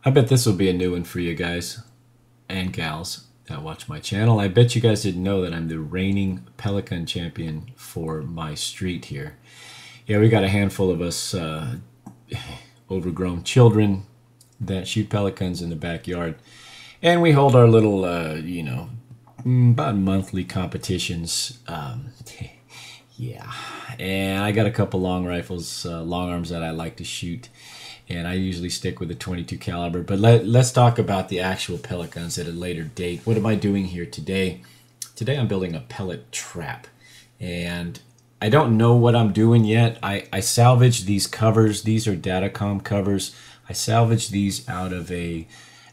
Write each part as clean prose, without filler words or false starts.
I bet this will be a new one for you guys and gals that watch my channel. I bet you guys didn't know that I'm the reigning Pelican champion for my street here. Yeah, we got a handful of us overgrown children that shoot pelicans in the backyard. And we hold our little, about monthly competitions. Yeah. And I got a couple long rifles, long arms that I like to shoot. And I usually stick with the 22 caliber. But let's talk about the actual pellet guns at a later date. What am I doing here today? Today I'm building a pellet trap. And I don't know what I'm doing yet. I salvaged these covers. These are Datacom covers. I salvaged these out of an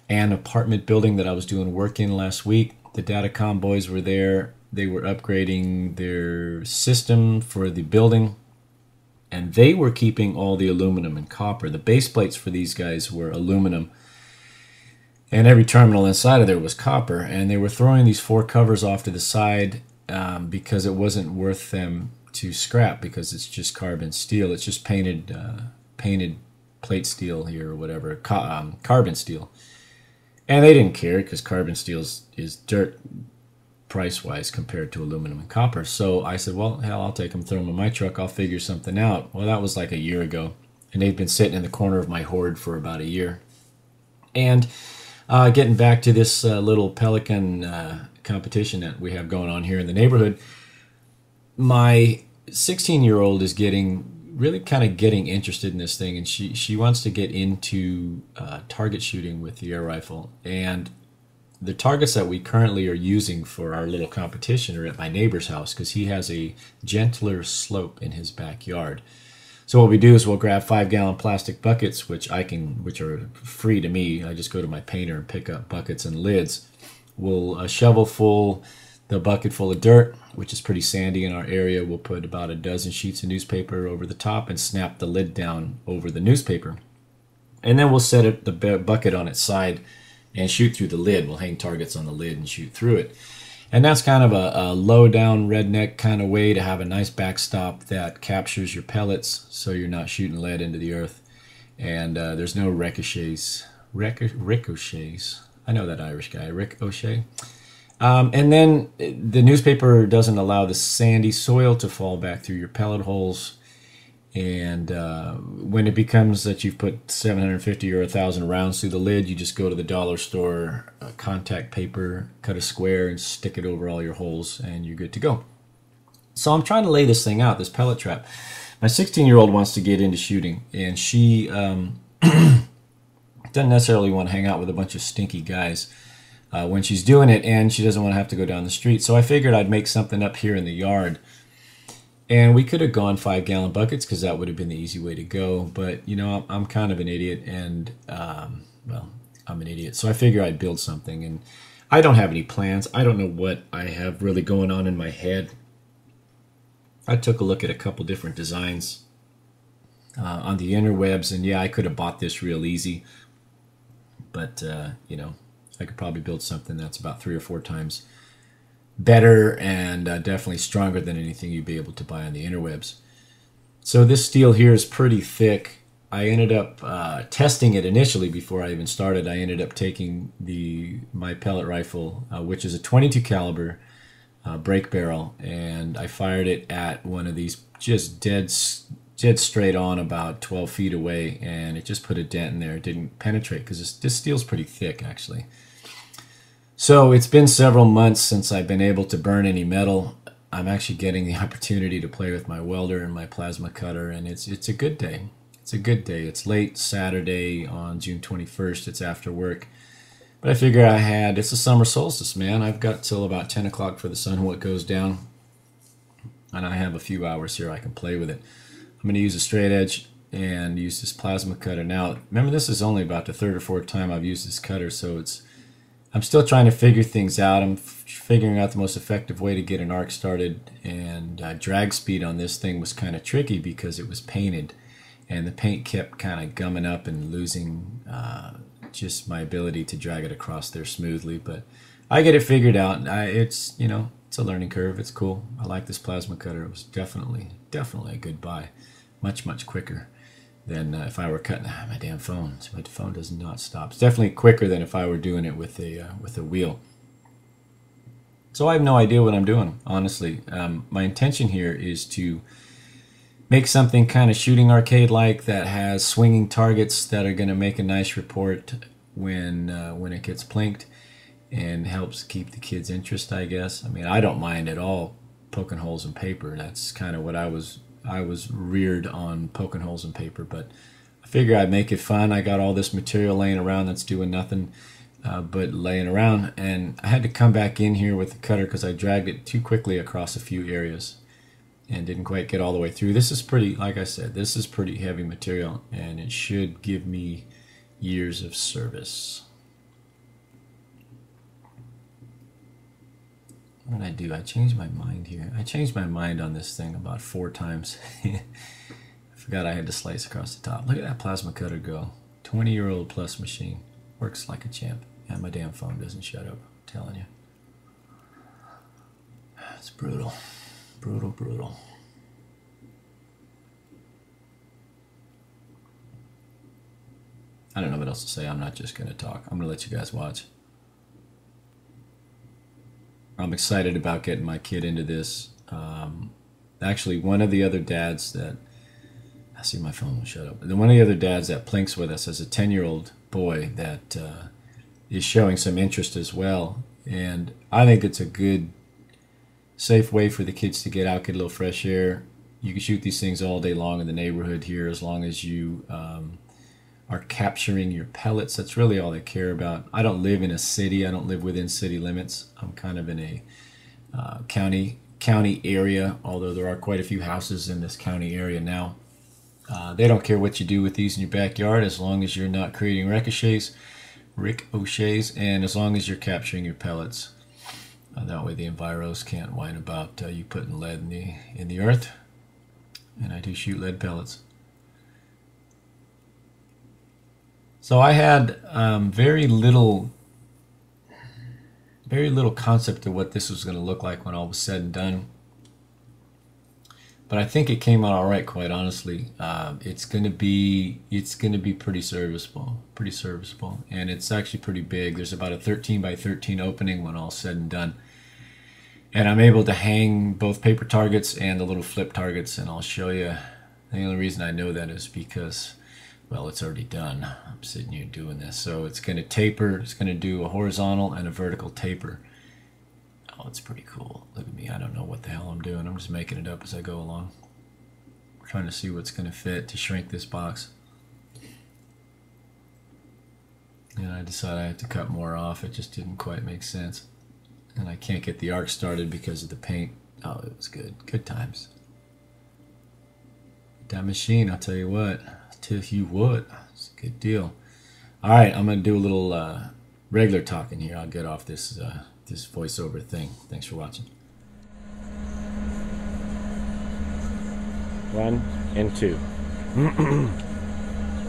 apartment building that I was doing work in last week. The Datacom boys were there. They were upgrading their system for the building. And they were keeping all the aluminum and copper. The base plates for these guys were aluminum. And every terminal inside of there was copper. And they were throwing these 4 covers off to the side because it wasn't worth them to scrap because it's just carbon steel. It's just painted plate steel here or whatever, carbon steel. And they didn't care because carbon steel is dirt price-wise compared to aluminum and copper. So I said, well, hell, I'll take them, throw them in my truck, I'll figure something out. Well, that was like a year ago. And they've been sitting in the corner of my hoard for about a year. And getting back to this little Pelican competition that we have going on here in the neighborhood, my 16-year-old is really kind of getting interested in this thing, and she wants to get into target shooting with the air rifle. And the targets that we currently are using for our little competition are at my neighbor's house because he has a gentler slope in his backyard. So what we do is we'll grab 5-gallon plastic buckets, which are free to me. I just go to my painter and pick up buckets and lids. We'll shovel full the bucket full of dirt, which is pretty sandy in our area. We'll put about a dozen sheets of newspaper over the top and snap the lid down over the newspaper. And then we'll set the bucket on its side and shoot through the lid. We'll hang targets on the lid and shoot through it. And that's kind of a low-down redneck kind of way to have a nice backstop that captures your pellets so you're not shooting lead into the earth. And there's no ricochets. Ricochets. I know that Irish guy, ricochet. And then the newspaper doesn't allow the sandy soil to fall back through your pellet holes. And when it becomes that you've put 750 or 1,000 rounds through the lid, you just go to the dollar store, contact paper, cut a square, and stick it over all your holes, and you're good to go. So I'm trying to lay this thing out, this pellet trap. My 16-year-old wants to get into shooting, and she doesn't necessarily want to hang out with a bunch of stinky guys when she's doing it, and she doesn't want to have to go down the street. So I figured I'd make something up here in the yard. And we could have gone 5-gallon buckets because that would have been the easy way to go. But, you know, I'm kind of an idiot, and, well, I'm an idiot. So I figure I'd build something. And I don't have any plans. I don't know what I have really going on in my head. I took a look at a couple different designs on the interwebs. And, yeah, I could have bought this real easy. But, you know, I could probably build something that's about 3 or 4 times better and definitely stronger than anything you'd be able to buy on the interwebs. So this steel here is pretty thick. I ended up testing it initially before I even started. I ended up taking my pellet rifle, which is a 22 caliber break barrel, and I fired it at one of these just dead straight on about 12 feet away, and it just put a dent in there. It didn't penetrate because this steel's pretty thick actually. So it's been several months since I've been able to burn any metal. I'm actually getting the opportunity to play with my welder and my plasma cutter, and it's a good day. It's a good day. It's late Saturday on June 21st. It's after work. But I figure it's the summer solstice, man. I've got till about 10 o'clock for the sun what goes down. And I have a few hours here I can play with it. I'm going to use a straight edge and use this plasma cutter. Now, remember, this is only about the 3rd or 4th time I've used this cutter, so I'm still trying to figure things out. I'm figuring out the most effective way to get an arc started, and drag speed on this thing was kind of tricky because it was painted, and the paint kept kind of gumming up and losing just my ability to drag it across there smoothly. But I get it figured out. It's a learning curve. It's cool. I like this plasma cutter. It was definitely a good buy. Much quicker than if I were cutting. My damn phone. My phone does not stop. It's definitely quicker than if I were doing it with a wheel. So I have no idea what I'm doing, honestly. My intention here is to make something kind of shooting arcade-like that has swinging targets that are going to make a nice report when it gets plinked, and helps keep the kids' interest, I guess. I mean, I don't mind at all poking holes in paper. That's kind of what I was reared on, poking holes in paper. But I figure I'd make it fun. I got all this material laying around that's doing nothing but laying around, and I had to come back in here with the cutter because I dragged it too quickly across a few areas and didn't quite get all the way through. This is pretty, like I said, this is pretty heavy material, and it should give me years of service. What did I do? I changed my mind here. I changed my mind on this thing about 4 times. I forgot I had to slice across the top. Look at that plasma cutter go. 20-year-old plus machine. Works like a champ. And my damn phone doesn't shut up. I'm telling you. It's brutal. Brutal, brutal. I don't know what else to say. I'm not just going to talk. I'm going to let you guys watch. I'm excited about getting my kid into this. Actually, one of the other dads that... I see my phone will shut up. One of the other dads that plinks with us as a 10-year-old boy that is showing some interest as well. And I think it's a good, safe way for the kids to get out, get a little fresh air. You can shoot these things all day long in the neighborhood here as long as you are capturing your pellets. That's really all they care about. I don't live in a city. I don't live within city limits. I'm kind of in a county area, although there are quite a few houses in this county area now. They don't care what you do with these in your backyard as long as you're not creating ricochets, and as long as you're capturing your pellets. That way the enviros can't whine about you putting lead in the earth. And I do shoot lead pellets. So I had very little concept of what this was going to look like when all was said and done. But I think it came out all right, quite honestly. It's going to be pretty serviceable, and it's actually pretty big. There's about a 13 by 13 opening when all's said and done. And I'm able to hang both paper targets and the little flip targets, and I'll show you. The only reason I know that is because, well, it's already done. I'm sitting here doing this. So it's going to taper. It's going to do a horizontal and a vertical taper. Oh, it's pretty cool. Look at me. I don't know what the hell I'm doing. I'm just making it up as I go along. We're trying to see what's going to fit to shrink this box. And I decided I had to cut more off. It just didn't quite make sense. And I can't get the arc started because of the paint. Oh, it was good. Good times. That machine, I'll tell you what. It's a good deal. All right, I'm going to do a little regular talking here. I'll get off this this voiceover thing. Thanks for watching. 1 and 2.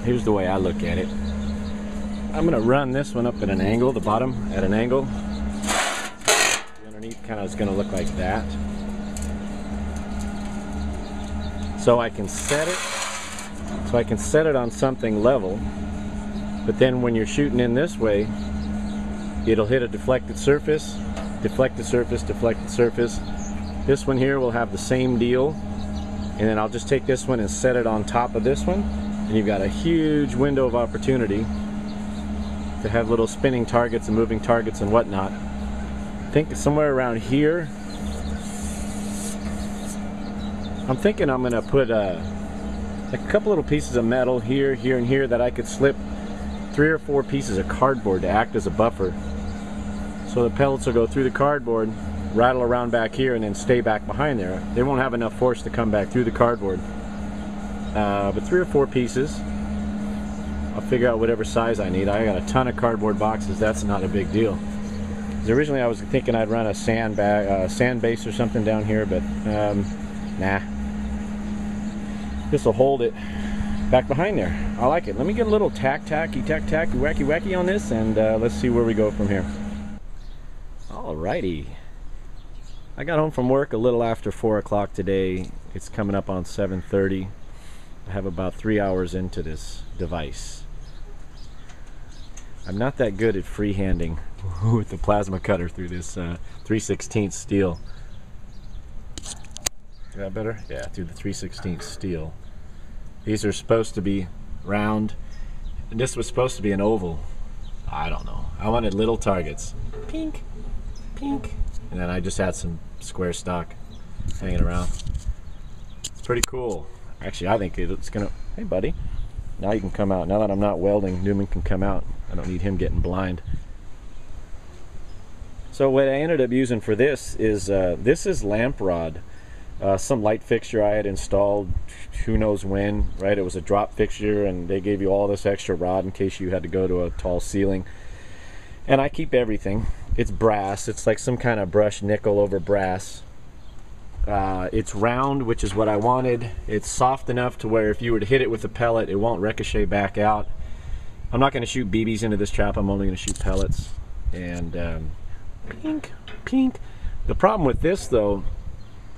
Here's the way I look at it. I'm going to run this one up at an angle, the bottom at an angle. The underneath kind of is going to look like that. So I can set it on something level, but then when you're shooting in this way, it'll hit a deflected surface, deflected surface, deflected surface. This one here will have the same deal, and then I'll just take this one and set it on top of this one, and you've got a huge window of opportunity to have little spinning targets and moving targets and whatnot. I think somewhere around here, I'm thinking I'm going to put a couple little pieces of metal here, here, and here that I could slip 3 or 4 pieces of cardboard to act as a buffer. So the pellets will go through the cardboard, rattle around back here, and then stay back behind there. They won't have enough force to come back through the cardboard. But 3 or 4 pieces. I'll figure out whatever size I need. I got a ton of cardboard boxes. That's not a big deal. 'Cause originally I was thinking I'd run a sand base or something down here, but nah. This will hold it back behind there. I like it. Let me get a little tacky, wacky on this, and let's see where we go from here. Alrighty. I got home from work a little after 4 o'clock today. It's coming up on 7:30. I have about 3 hours into this device. I'm not that good at freehanding with the plasma cutter through this 3/16 steel. Is that better? Yeah, through the 3/16 steel. These are supposed to be round, and this was supposed to be an oval. I don't know. I wanted little targets. Pink, pink. And then I just had some square stock hanging around. It's pretty cool. Actually, I think it's gonna... Hey, buddy. Now you can come out. Now that I'm not welding, Newman can come out. I don't need him getting blind. So what I ended up using for this is lamp rod. Some light fixture I had installed who knows when, right? It was a drop fixture, and they gave you all this extra rod in case you had to go to a tall ceiling. And I keep everything. It's brass. It's like some kind of brushed nickel over brass. It's round, which is what I wanted. It's soft enough to where if you were to hit it with a pellet, it won't ricochet back out. I'm not going to shoot BBs into this trap. I'm only going to shoot pellets. And pink, pink. The problem with this, though,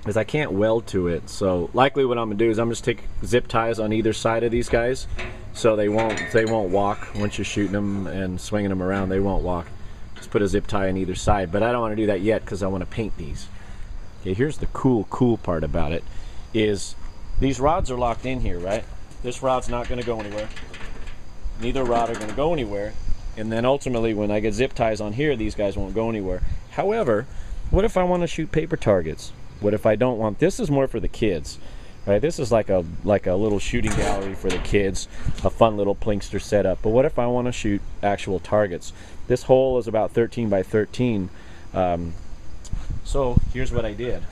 is I can't weld to it. So likely what I'm going to do is I'm just take zip ties on either side of these guys, so they won't walk once you're shooting them and swinging them around. They won't walk. Just put a zip tie on either side. But I don't want to do that yet because I want to paint these. Okay, here's the cool part about it is these rods are locked in here, right? This rod's not going to go anywhere. Neither rod are going to go anywhere. And then ultimately when I get zip ties on here, these guys won't go anywhere. However, what if I want to shoot paper targets? What if I don't want... This is more for the kids, right? This is like a little shooting gallery for the kids, a fun little plinkster setup. But what if I want to shoot actual targets? This hole is about 13 by 13. So here's what I did.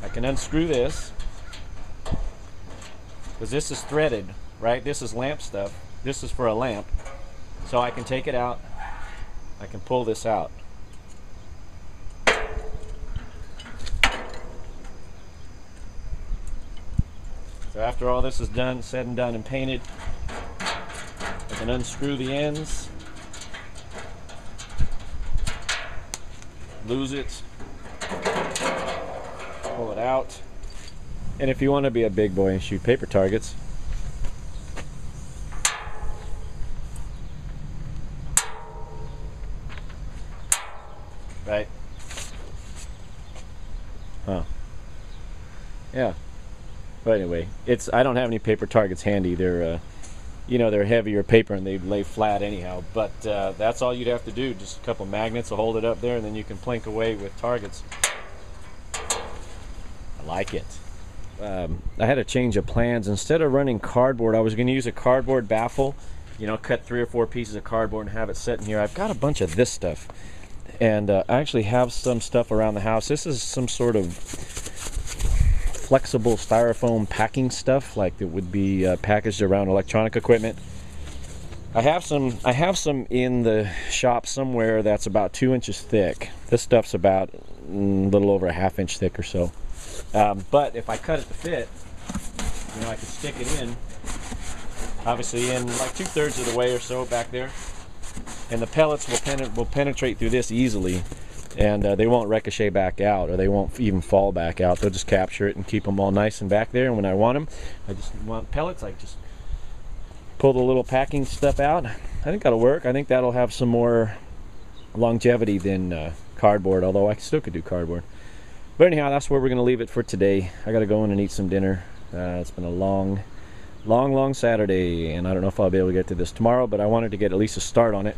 I can unscrew this because this is threaded, right? This is lamp stuff. This is for a lamp. So I can take it out. I can pull this out. So after all this is done, said and done and painted, I can unscrew the ends, lose it, pull it out, and if you want to be a big boy and shoot paper targets, right? Huh. Yeah. But anyway, I don't have any paper targets handy. They're you know, they're heavier paper and they lay flat anyhow. But that's all you'd have to do. Just a couple magnets will hold it up there, and then you can plink away with targets. I like it. I had a change of plans. Instead of running cardboard, I was going to use a cardboard baffle. You know, cut 3 or 4 pieces of cardboard and have it set in here. I've got a bunch of this stuff, and I actually have some stuff around the house. This is some sort of flexible styrofoam packing stuff, like that would be packaged around electronic equipment. I have some in the shop somewhere that's about 2 inches thick. This stuff's about a little over a ½ inch thick or so. But if I cut it to fit, you know, I could stick it in, obviously in like 2/3 of the way or so back there, and the pellets will penetrate through this easily. And they won't ricochet back out, or they won't even fall back out. They'll just capture it and keep them all nice and back there. And when I want them, I just want pellets, I just pull the little packing stuff out. I think that'll work. I think that'll have some more longevity than cardboard, although I still could do cardboard. But anyhow, that's where we're going to leave it for today. I got to go in and eat some dinner. It's been a long Saturday, and I don't know if I'll be able to get to this tomorrow, but I wanted to get at least a start on it.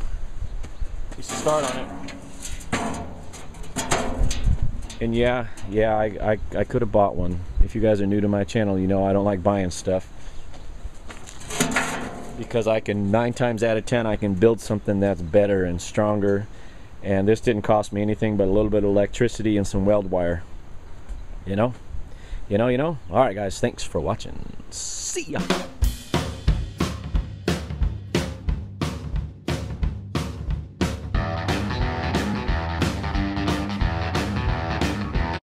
And yeah, I could have bought one. If you guys are new to my channel, you know I don't like buying stuff, because I can 9 times out of 10 I can build something that's better and stronger. And this didn't cost me anything but a little bit of electricity and some weld wire. You know. All right, guys, thanks for watching. See ya.